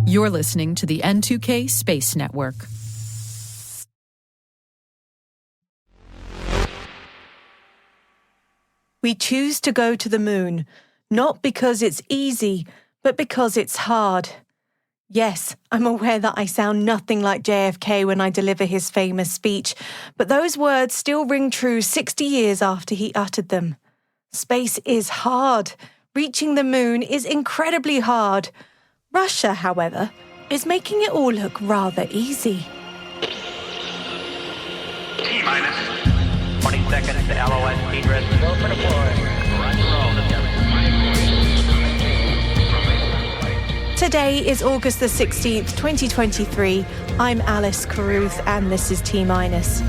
You're listening to the N2K Space Network. We choose to go to the moon, not because it's easy, but because it's hard. Yes, I'm aware that I sound nothing like JFK when I deliver his famous speech, but those words still ring true 60 years after he uttered them. Space is hard. Reaching the moon is incredibly hard. Russia, however, is making it all look rather easy. T-minus 20 seconds to LOS speed rest. Go for deploy. Today is August the 16th, 2023. I'm Alice Carruth and this is T-minus.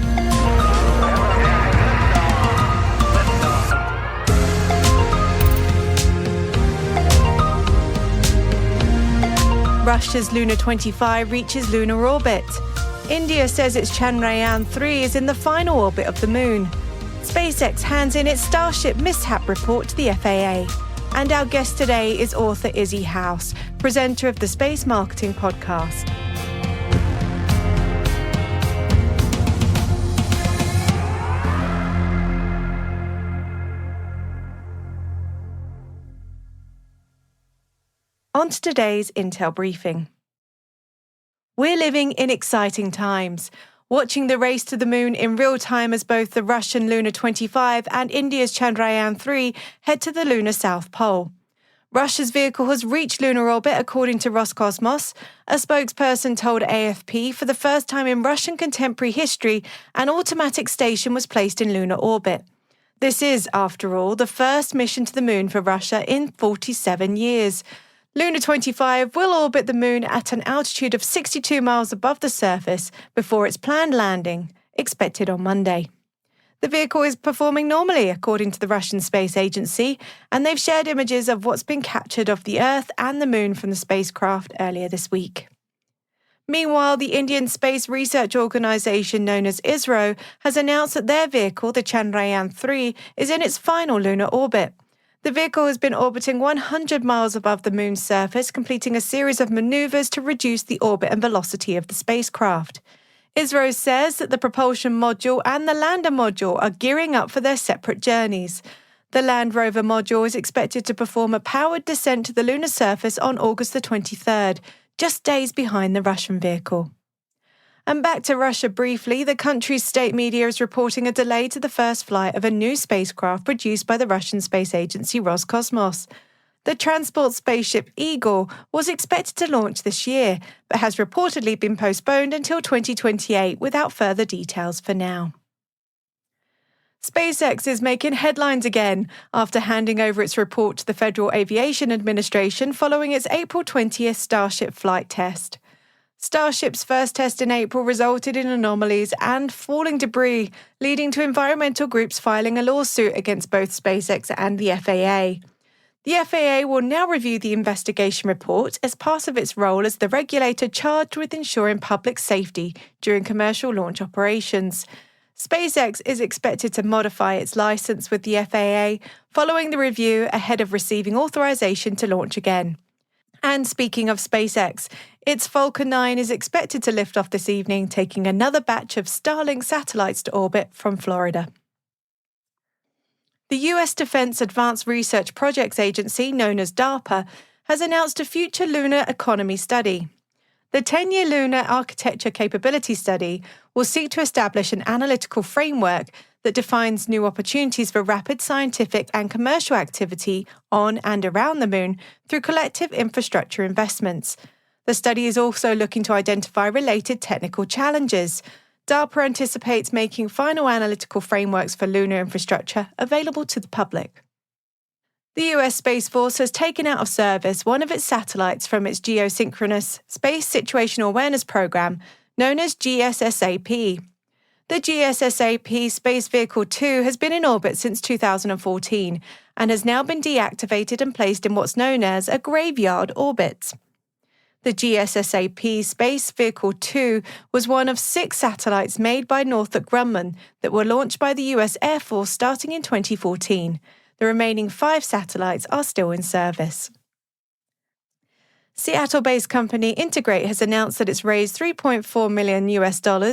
Russia's Luna 25 reaches lunar orbit. India says its Chandrayaan-3 is in the final orbit of the moon. SpaceX hands in its Starship mishap report to the FAA. And our guest today is author Izzy House, presenter of the Space Marketing Podcast. On to today's Intel briefing. We're living in exciting times, watching the race to the moon in real time as both the Russian Luna 25 and India's Chandrayaan-3 head to the lunar South Pole. Russia's vehicle has reached lunar orbit, according to Roscosmos. A spokesperson told AFP for the first time in Russian contemporary history, an automatic station was placed in lunar orbit. This is, after all, the first mission to the moon for Russia in 47 years. Luna 25 will orbit the moon at an altitude of 62 miles above the surface before its planned landing, expected on Monday. The vehicle is performing normally, according to the Russian Space Agency, and they've shared images of what's been captured of the Earth and the moon from the spacecraft earlier this week. Meanwhile, the Indian space research organisation known as ISRO has announced that their vehicle, the Chandrayaan-3, is in its final lunar orbit. The vehicle has been orbiting 100 miles above the moon's surface, completing a series of maneuvers to reduce the orbit and velocity of the spacecraft. ISRO says that the propulsion module and the lander module are gearing up for their separate journeys. The Land Rover module is expected to perform a powered descent to the lunar surface on August the 23rd, just days behind the Russian vehicle. And back to Russia briefly, the country's state media is reporting a delay to the first flight of a new spacecraft produced by the Russian space agency Roscosmos. The transport spaceship Eagle was expected to launch this year, but has reportedly been postponed until 2028 without further details for now. SpaceX is making headlines again after handing over its report to the Federal Aviation Administration following its April 20th Starship flight test. Starship's first test in April resulted in anomalies and falling debris, leading to environmental groups filing a lawsuit against both SpaceX and the FAA. The FAA will now review the investigation report as part of its role as the regulator charged with ensuring public safety during commercial launch operations. SpaceX is expected to modify its license with the FAA following the review ahead of receiving authorization to launch again. And speaking of SpaceX, its Falcon 9 is expected to lift off this evening, taking another batch of Starlink satellites to orbit from Florida. The US Defense Advanced Research Projects Agency, known as DARPA, has announced a future lunar economy study. The 10-year Lunar Architecture Capability Study will seek to establish an analytical framework that defines new opportunities for rapid scientific and commercial activity on and around the moon through collective infrastructure investments. The study is also looking to identify related technical challenges. DARPA anticipates making final analytical frameworks for lunar infrastructure available to the public. The US Space Force has taken out of service one of its satellites from its Geosynchronous Space Situational Awareness Program, known as GSSAP. The GSSAP Space Vehicle 2 has been in orbit since 2014 and has now been deactivated and placed in what's known as a graveyard orbit. The GSSAP Space Vehicle 2 was one of 6 satellites made by Northrop Grumman that were launched by the US Air Force starting in 2014. The remaining 5 satellites are still in service. Seattle-based company Integrate has announced that it's raised $3.4 million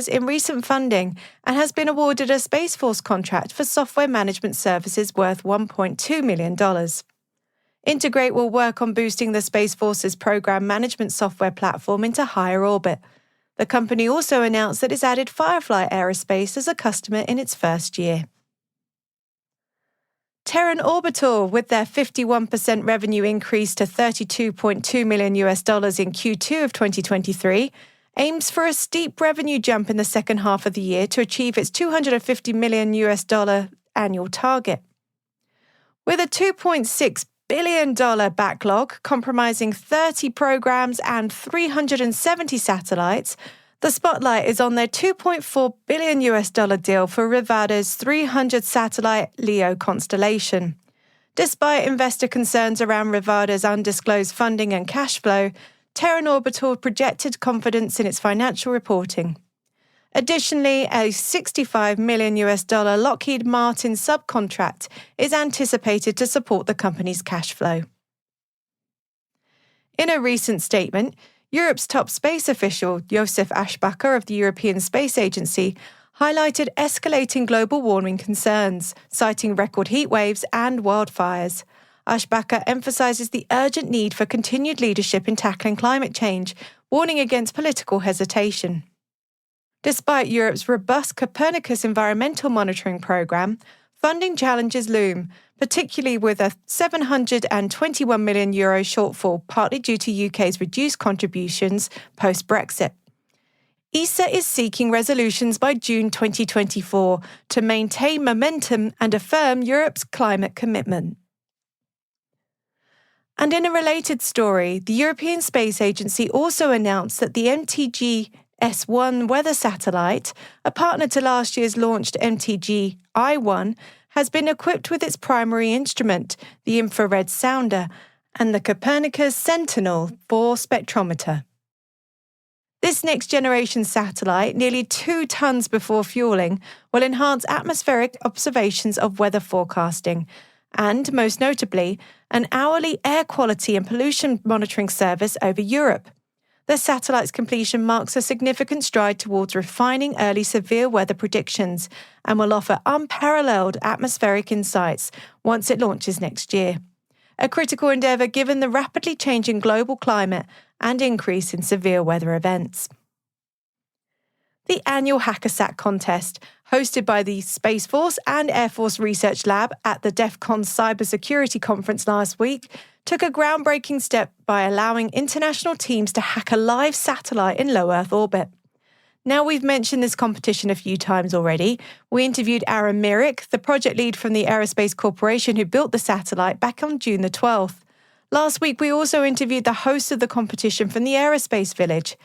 in recent funding and has been awarded a Space Force contract for software management services worth $1.2 million. Integrate will work on boosting the Space Force's program management software platform into higher orbit. The company also announced that it's added Firefly Aerospace as a customer in its first year. Terran Orbital, with their 51% revenue increase to $32.2 million in Q2 of 2023, aims for a steep revenue jump in the second half of the year to achieve its $250 million annual target. With a $2.6 billion backlog comprising 30 programs and 370 satellites, the spotlight is on their $2.4 billion deal for Rivada's 300-satellite LEO constellation. Despite investor concerns around Rivada's undisclosed funding and cash flow, Terran Orbital projected confidence in its financial reporting. Additionally, a $65 million Lockheed Martin subcontract is anticipated to support the company's cash flow. In a recent statement, Europe's top space official, Josef Aschbacher of the European Space Agency, highlighted escalating global warming concerns, citing record heat waves and wildfires. Aschbacher emphasizes the urgent need for continued leadership in tackling climate change, warning against political hesitation. Despite Europe's robust Copernicus environmental monitoring program, funding challenges loom, particularly with a €721 million shortfall, partly due to UK's reduced contributions post-Brexit. ESA is seeking resolutions by June 2024 to maintain momentum and affirm Europe's climate commitment. And in a related story, the European Space Agency also announced that the MTG-S1 weather satellite, a partner to last year's launched MTG-I1, has been equipped with its primary instrument, the infrared sounder, and the Copernicus Sentinel-4 spectrometer. This next-generation satellite, nearly 2 tons before fueling, will enhance atmospheric observations of weather forecasting and, most notably, an hourly air quality and pollution monitoring service over Europe. The satellite's completion marks a significant stride towards refining early severe weather predictions and will offer unparalleled atmospheric insights once it launches next year. A critical endeavour given the rapidly changing global climate and increase in severe weather events. The annual HackerSat contest, hosted by the Space Force and Air Force Research Lab at the DEF CON Cybersecurity Conference last week, took a groundbreaking step by allowing international teams to hack a live satellite in low Earth orbit. Now, we've mentioned this competition a few times already. We interviewed Aaron Myrick, the project lead from the Aerospace Corporation who built the satellite, back on June the 12th. Last week, we also interviewed the host of the competition from the Aerospace Village.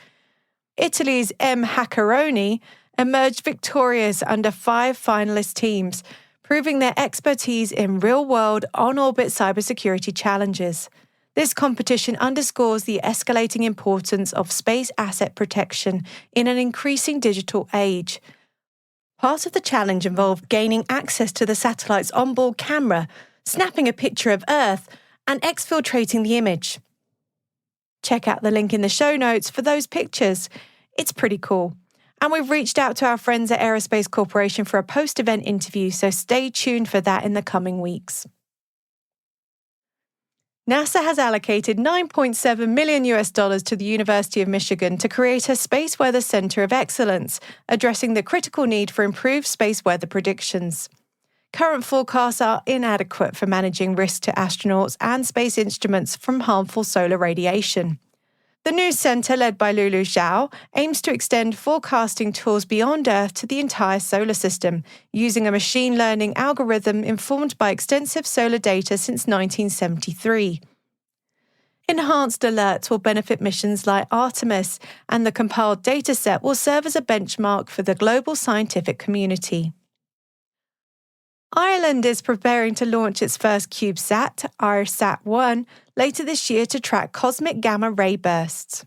Italy's M. Hackeroni emerged victorious under 5 finalist teams, proving their expertise in real-world, on-orbit cybersecurity challenges. This competition underscores the escalating importance of space asset protection in an increasing digital age. Part of the challenge involved gaining access to the satellite's onboard camera, snapping a picture of Earth, and exfiltrating the image. Check out the link in the show notes for those pictures. It's pretty cool. And we've reached out to our friends at Aerospace Corporation for a post-event interview, so stay tuned for that in the coming weeks. NASA has allocated $9.7 million to the University of Michigan to create a Space Weather Center of Excellence, addressing the critical need for improved space weather predictions. Current forecasts are inadequate for managing risk to astronauts and space instruments from harmful solar radiation. The new centre, led by Lulu Zhao, aims to extend forecasting tools beyond Earth to the entire solar system, using a machine learning algorithm informed by extensive solar data since 1973. Enhanced alerts will benefit missions like Artemis, and the compiled dataset will serve as a benchmark for the global scientific community. Ireland is preparing to launch its first CubeSat, IRSat-1, later this year to track cosmic gamma ray bursts.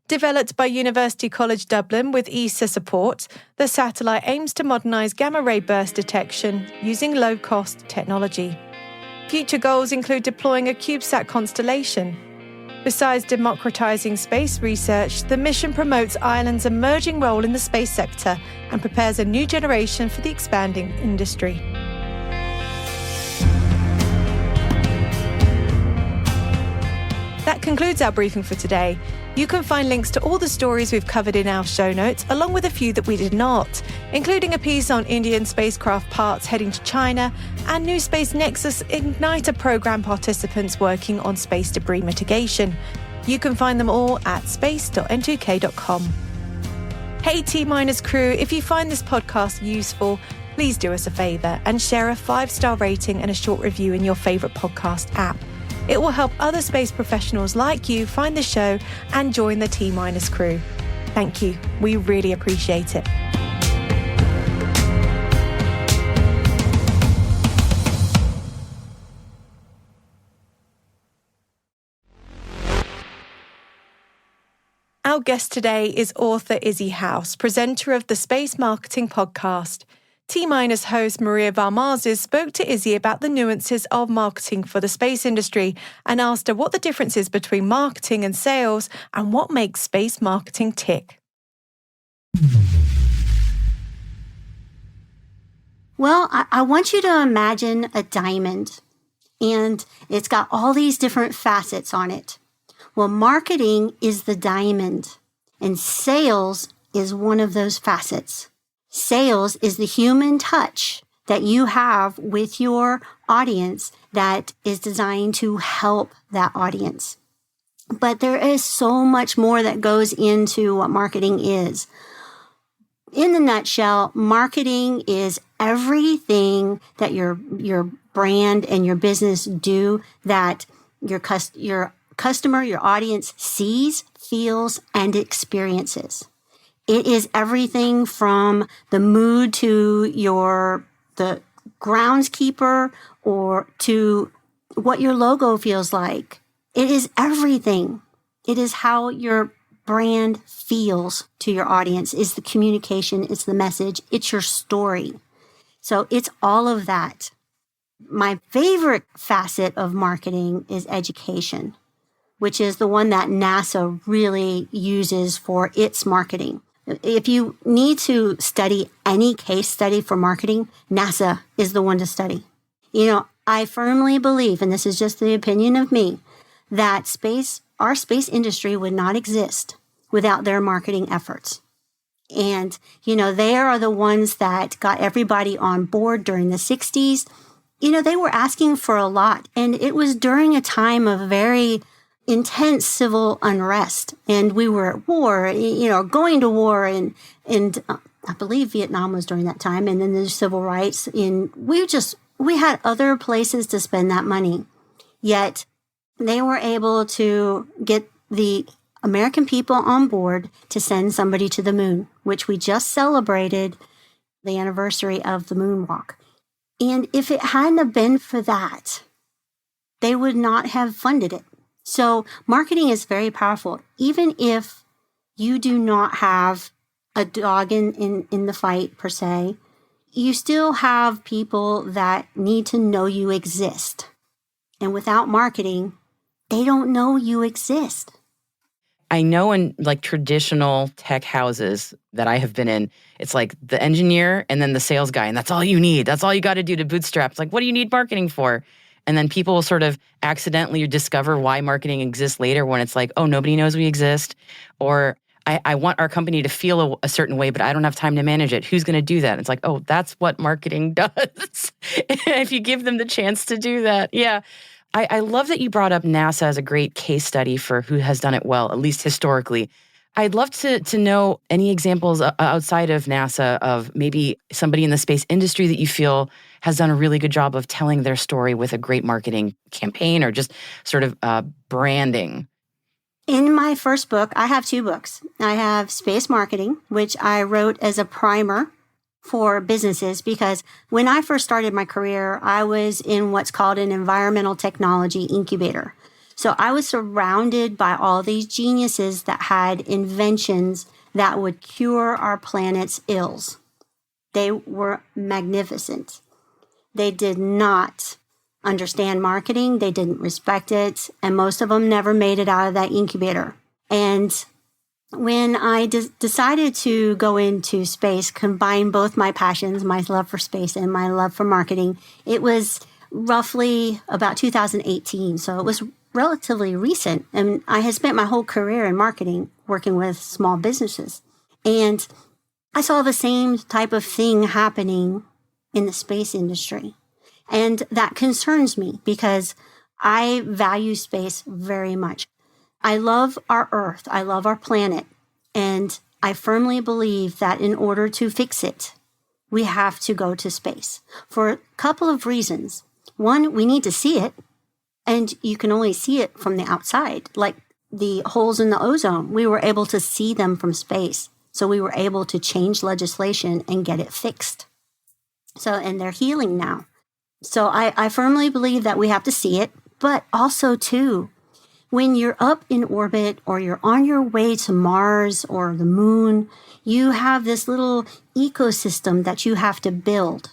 Developed by University College Dublin with ESA support, the satellite aims to modernise gamma ray burst detection using low-cost technology. Future goals include deploying a CubeSat constellation. Besides democratizing space research, the mission promotes Ireland's emerging role in the space sector and prepares a new generation for the expanding industry. That concludes our briefing for today. You can find links to all the stories we've covered in our show notes, along with a few that we did not, including a piece on Indian spacecraft parts heading to China and New Space Nexus Igniter program participants working on space debris mitigation. You can find them all at space.n2k.com. Hey T-Minus crew, if you find this podcast useful, please do us a favour and share a 5-star rating and a short review in your favourite podcast app. It will help other space professionals like you find the show and join the T-Minus crew. Thank you. We really appreciate it. Our guest today is author Izzy House, presenter of the Space Marketing Podcast. T-Minus host Maria Varmazes spoke to Izzy about the nuances of marketing for the space industry and asked her what the difference is between marketing and sales and what makes space marketing tick. Well, I want you to imagine a diamond, and it's got all these different facets on it. Well, marketing is the diamond, and sales is one of those facets. Sales is the human touch that you have with your audience that is designed to help that audience. But there is so much more that goes into what marketing is. In the nutshell, marketing is everything that your brand and your business do that your customer, your audience sees, feels, and experiences. It is everything from the mood to the groundskeeper or to what your logo feels like. It is everything. It is how your brand feels to your audience. It's the communication. It's the message. It's your story. So it's all of that. My favorite facet of marketing is education, which is the one that NASA really uses for its marketing. If you need to study any case study for marketing, NASA is the one to study. You know, I firmly believe, and this is just the opinion of me, that our space industry would not exist without their marketing efforts. And, you know, they are the ones that got everybody on board during the 60s. You know, they were asking for a lot, and it was during a time of very intense civil unrest, and we were at war, you know, going to war, and I believe Vietnam was during that time, and then there's civil rights, and we had other places to spend that money, yet they were able to get the American people on board to send somebody to the moon, which we just celebrated the anniversary of the moonwalk. And if it hadn't have been for that, they would not have funded it. So marketing is very powerful. Even if you do not have a dog in the fight per se, you still have people that need to know you exist. And without marketing, they don't know you exist. I know in like traditional tech houses that I have been in, it's like the engineer and then the sales guy, and that's all you need. That's all you got to do to bootstrap. It's like, what do you need marketing for? And then people will sort of accidentally discover why marketing exists later when it's like, oh, nobody knows we exist. Or I want our company to feel a certain way, but I don't have time to manage it. Who's going to do that? It's like, oh, that's what marketing does. If you give them the chance to do that. Yeah. I love that you brought up NASA as a great case study for who has done it well, at least historically. I'd love to know any examples outside of NASA of maybe somebody in the space industry that you feel has done a really good job of telling their story with a great marketing campaign or just sort of branding. In my first book, I have 2 books. I have Space Marketing, which I wrote as a primer for businesses because when I first started my career, I was in what's called an environmental technology incubator. So I was surrounded by all these geniuses that had inventions that would cure our planet's ills. They were magnificent. They did not understand marketing. They didn't respect it. And most of them never made it out of that incubator. And when I decided to go into space, combine both my passions, my love for space and my love for marketing, it was roughly about 2018. So it was relatively recent. And I had spent my whole career in marketing working with small businesses. And I saw the same type of thing happening in the space industry. And that concerns me because I value space very much. I love our Earth. I love our planet. And I firmly believe that in order to fix it, we have to go to space for a couple of reasons. One, we need to see it. And you can only see it from the outside, like the holes in the ozone. We were able to see them from space. So we were able to change legislation and get it fixed. So, and they're healing now. So I firmly believe that we have to see it, but also too, when you're up in orbit or you're on your way to Mars or the moon, you have this little ecosystem that you have to build,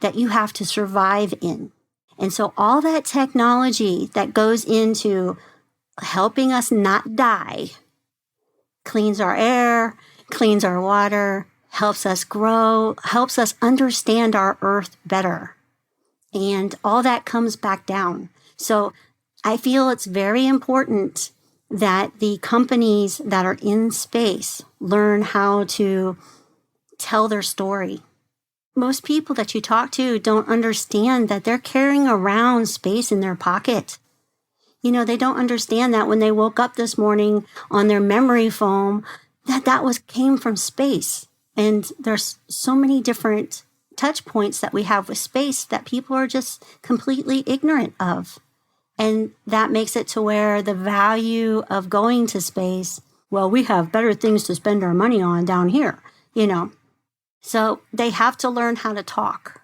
that you have to survive in. And so all that technology that goes into helping us not die cleans our air, cleans our water, helps us grow, helps us understand our Earth better. And all that comes back down. So I feel it's very important that the companies that are in space learn how to tell their story. Most people that you talk to don't understand that they're carrying around space in their pocket. You know, they don't understand that when they woke up this morning on their memory foam, that came from space. And there's so many different touch points that we have with space that people are just completely ignorant of. And that makes it to where the value of going to space, well, we have better things to spend our money on down here, you know. So they have to learn how to talk.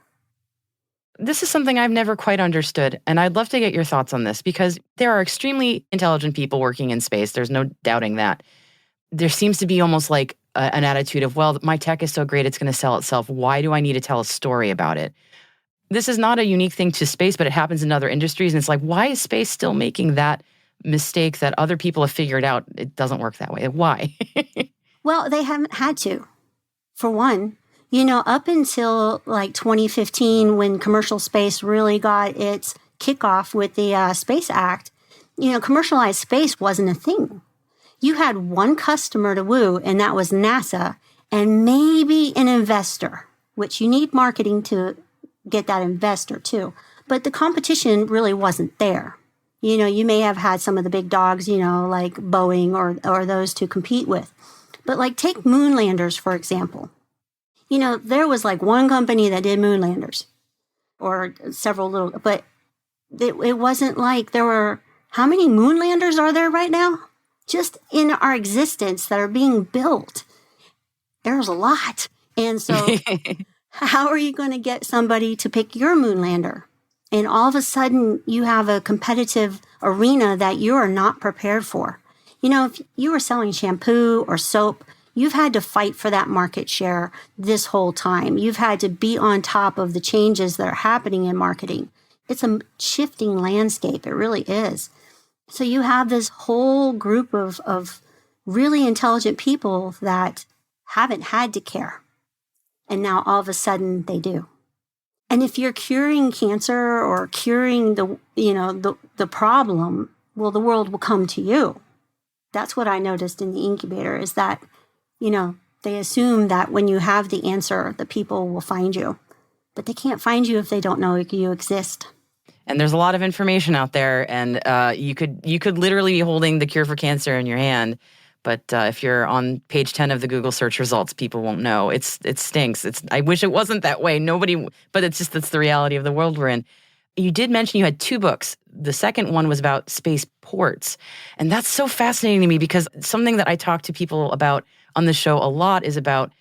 This is something I've never quite understood, and I'd love to get your thoughts on this because there are extremely intelligent people working in space. There's no doubting that. There seems to be almost like an attitude of, well, my tech is so great, it's going to sell itself. Why do I need to tell a story about it? This is not a unique thing to space, but it happens in other industries. And it's like, why is space still making that mistake that other people have figured out it doesn't work that way? Why? Well, they haven't had to, for one. You know, up until like 2015, when commercial space really got its kickoff with the Space Act, you know, commercialized space wasn't a thing. You had one customer to woo, and that was NASA, and maybe an investor, which you need marketing to get that investor too. But the competition really wasn't there. You know, you may have had some of the big dogs, you know, like Boeing or those to compete with. But like take moon landers, for example. You know, there was like one company that did moon landers or several little, but it wasn't like there were, how many moon landers are there right now? Just in our existence that are being built. There's a lot. And so how are you going to get somebody to pick your moon lander? And all of a sudden you have a competitive arena that you are not prepared for. You know, if you were selling shampoo or soap, you've had to fight for that market share this whole time. You've had to be on top of the changes that are happening in marketing. It's a shifting landscape. It really is. So you have this whole group of really intelligent people that haven't had to care. And now all of a sudden they do. And if you're curing cancer or curing the problem, well, the world will come to you. That's what I noticed in the incubator is that, you know, they assume that when you have the answer, the people will find you. But they can't find you if they don't know you exist. And there's a lot of information out there, and you could literally be holding the cure for cancer in your hand, but if you're on page 10 of the Google search results, people won't know. It stinks. I wish it wasn't that way. But it's the reality of the world we're in. You did mention you had 2 books. The second one was about space ports, and that's so fascinating to me because something that I talk to people about on the show a lot is about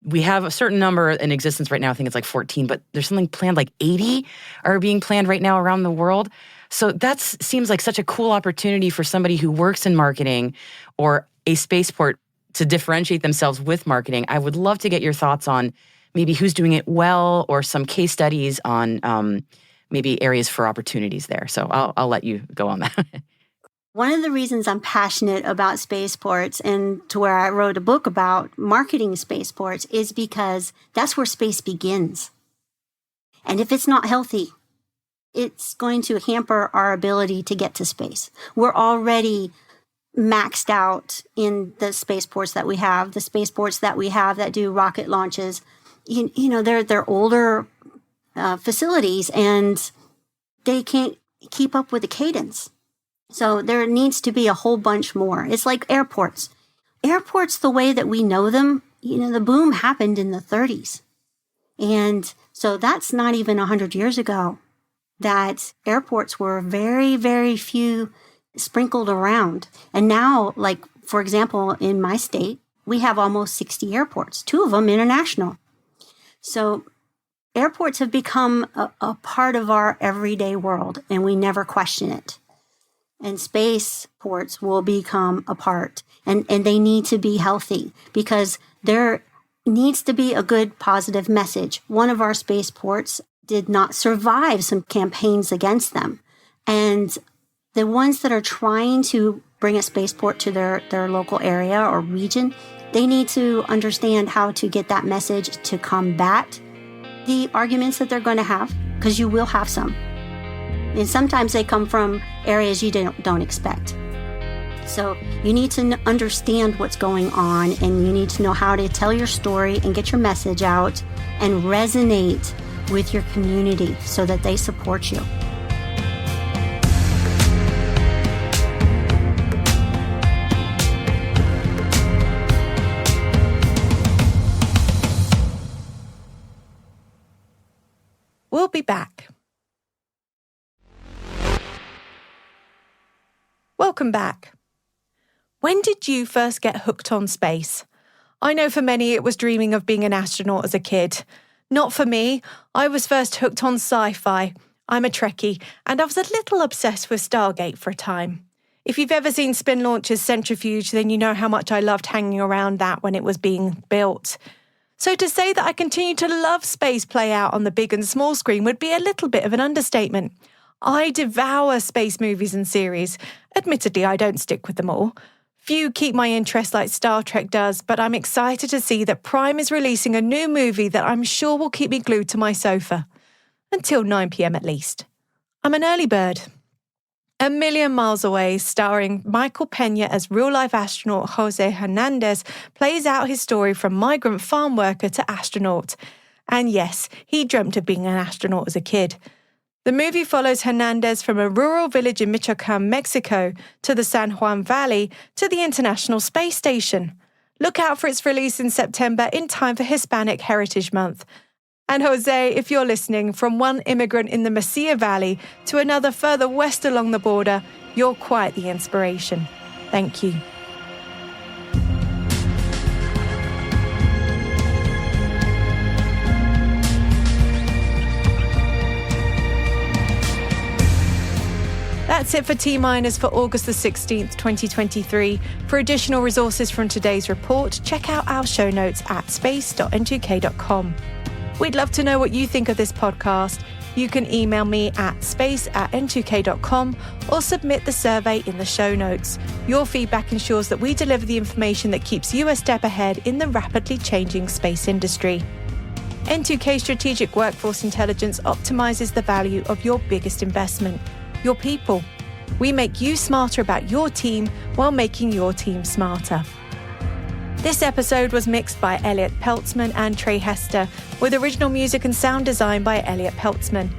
we have a certain number in existence right now. I think it's like 14, but there's something planned, like 80 are being planned right now around the world. So that seems like such a cool opportunity for somebody who works in marketing or a spaceport to differentiate themselves with marketing. I would love to get your thoughts on maybe who's doing it well or some case studies on maybe areas for opportunities there. So I'll let you go on that. One of the reasons I'm passionate about spaceports and to where I wrote a book about marketing spaceports is because that's where space begins. And if it's not healthy, it's going to hamper our ability to get to space. We're already maxed out in the spaceports that we have, that do rocket launches. You know, they're older facilities and they can't keep up with the cadence. So there needs to be a whole bunch more. It's like airports. Airports, the way that we know them, you know, the boom happened in the 30s. And so that's not even 100 years ago that airports were very, very few sprinkled around. And now, like, for example, in my state, we have almost 60 airports, 2 of them international. So airports have become a part of our everyday world, and we never question it. And spaceports will become a part, and they need to be healthy because there needs to be a good positive message. One of our spaceports did not survive some campaigns against them. And the ones that are trying to bring a spaceport to their local area or region, they need to understand how to get that message to combat the arguments that they're going to have, because you will have some. And sometimes they come from areas you don't expect. So you need to understand what's going on, and you need to know how to tell your story and get your message out and resonate with your community so that they support you. We'll be back. Welcome back. When did you first get hooked on space? I know for many it was dreaming of being an astronaut as a kid. Not for me. I was first hooked on sci-fi. I'm a Trekkie, and I was a little obsessed with Stargate for a time. If you've ever seen Spin Launcher's Centrifuge, then you know how much I loved hanging around that when it was being built. So to say that I continue to love space play out on the big and small screen would be a little bit of an understatement. I devour space movies and series. Admittedly, I don't stick with them all. Few keep my interest like Star Trek does, but I'm excited to see that Prime is releasing a new movie that I'm sure will keep me glued to my sofa. Until 9 p.m. at least. I'm an early bird. A Million Miles Away, starring Michael Pena as real-life astronaut Jose Hernandez, plays out his story from migrant farm worker to astronaut. And yes, he dreamt of being an astronaut as a kid. The movie follows Hernandez from a rural village in Michoacan, Mexico, to the San Juan Valley, to the International Space Station. Look out for its release in September in time for Hispanic Heritage Month. And Jose, if you're listening, from one immigrant in the Mesilla Valley to another further west along the border, you're quite the inspiration. Thank you. That's it for T-Minus for August the 16th, 2023. For additional resources from today's report, check out our show notes at space.n2k.com. We'd love to know what you think of this podcast. You can email me at space@n2k.com or submit the survey in the show notes. Your feedback ensures that we deliver the information that keeps you a step ahead in the rapidly changing space industry. N2K Strategic Workforce Intelligence optimizes the value of your biggest investment, your people. We make you smarter about your team while making your team smarter. This episode was mixed by Elliot Peltzman and Trey Hester, with original music and sound design by Elliot Peltzman.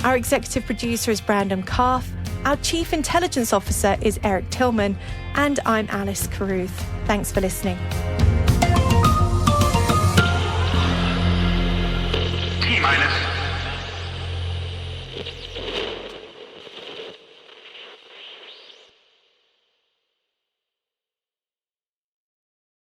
Our executive producer is Brandon Karff, our chief intelligence officer is Eric Tillman, and I'm Alice Carruth. Thanks for listening. T-minus.